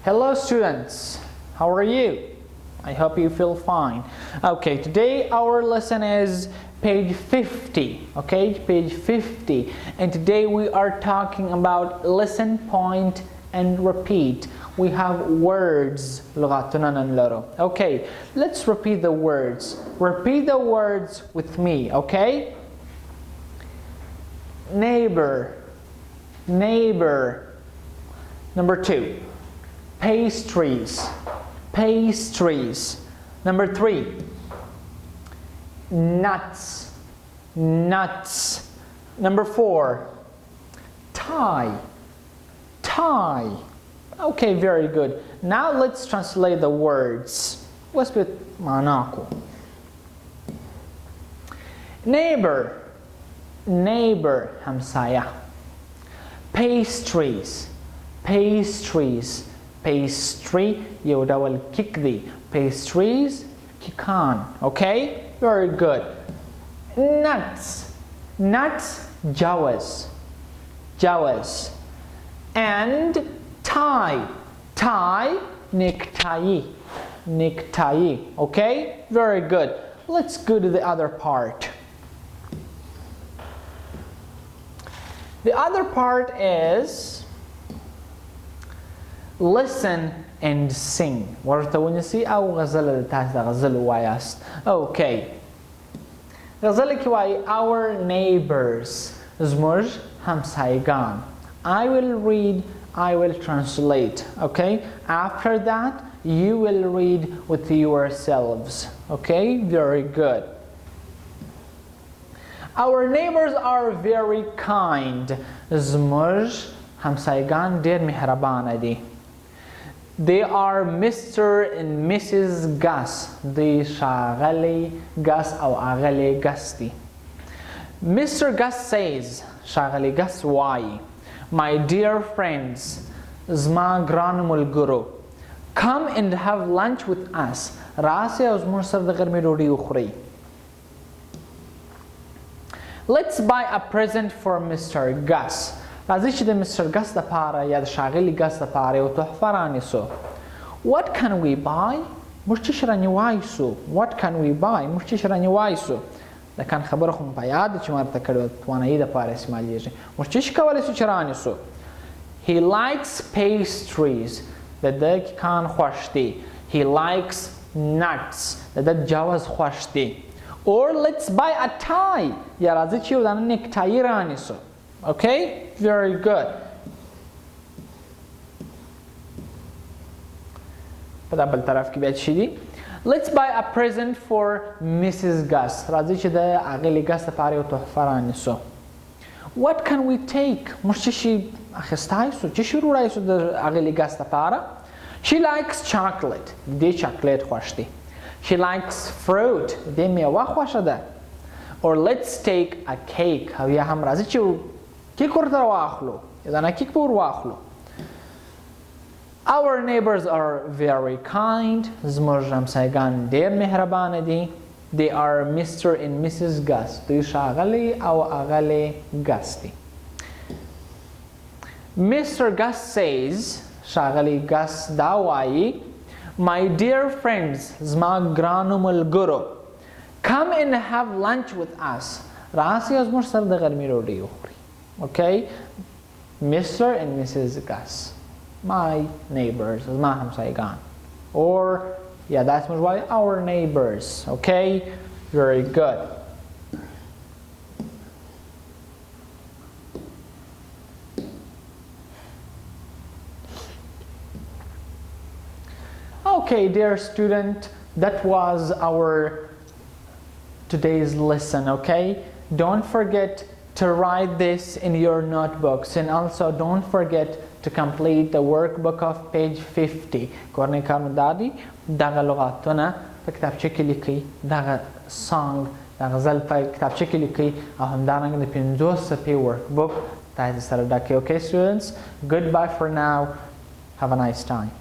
Hello students, how are you? I hope you feel fine. Okay, today our lesson is page 50, okay, page 50, and today we are talking about listen, point and repeat. We have words. Okay, let's repeat the words. Repeat the words with me, okay? Neighbor, neighbor. Number 2, pastries, pastries. Number 3, nuts, nuts. Number 4, tie, tie. Okay, very good. Now let's translate the words. واثبت معناكم. Neighbor, neighbor همسایه. Pastries, pastries. Pastry یو ډول کیک دی. Pastries کیکان. Okay, very good. Nuts, nuts جوز, جوز. And tie, tie necktie, necktie. Okay, very good. Let's go to the other part. The other part is listen and sing. ورته ونیسئ او غزل تاسو د غزل وایاست. Okay. غزل کې وایي our neighbors زموږ همسایگان. I will read, I will translate. Okay. After that you will read with yourselves. Okay. Very good. Our neighbors are very kind. زموږ همسایگان ډېر مهربانه دي. They are Mr. and Mrs. Gus. They ښاغلی Gus او اغلی Gus دي. Mr. Gus says, ښاغلی Gus وایي, my dear friends, زما ګرانو ملګرو, come and have lunch with us. راسئ او زموږ سره د غرمې ډوډۍ وخورئ. Let's buy a present for Mr. Gus. راځئ چې د Mr. Gus دپاره یا د ښاغلي Gus دپاره یو تحفه رانیسو. What can we buy? موږ څه شی رانیوایسو. What can we buy? موږ څه شی رانیوایسو. د کان خبره خو مو په یاد ده چې ما درته کړې وه توانایي دپاره استعمالیږي. موږ څه شی کولی سو چې رانیسو. He likes pastries. د ده کیکان خوښ دي. He likes nuts. د ده جوز خوښ دي. Or let's buy a tie. یا راځئ چې یو دانه نیکټایي رانیسو. Okay, very good. په دا بل طرف کې بیا څه دي. Let's buy a present for Mrs. Gus. راځئ چې د اغلې Gus دپاره یو تحفه رانیسو. What can we take? موږ څه شي اخیستی سو. څه شي وروړی سو د اغلې Gus دپاره. She likes chocolate. دې چاکلیټ خوښ دی. She likes fruit. دې میوه خوښه ده. Or let's take a cake. او یا هم راځئ چې کیک ورته واخلو. یا دانه کیک به ور واخلو. Our neighbors are very kind. زموږ همسایگان ډېر مهربانه دي. They are Mr. and Mrs. Gus. دوی ښاغلی او اغلی Gus دي. Mr. Gus says, ښاغلی Gus دا وایي, my dear friends, زما ګرانو ملګرو, come and have lunch with us. راسئ او زموږ سره د غرمې ډوډۍ وخورئ. Okay, Mr. and Mrs. Gus, my neighbors, زما همسایگان. Or, yeah, that's why our neighbors. Okay, very good. Okay, dear student, that was our today's lesson. Okay, don't forget to write this in your notebooks, and also don't forget to complete the workbook of page 50. کورنۍ کار مو دا دی دغه لغاتونه په کتابچه کې لیکئ، دغه سانګ د غزل په کتابچه کې لیکئ او همدارنګه د 50 صفحې workbook تاسو سره ډکئ. Okay students, goodbye for now. Have a nice time.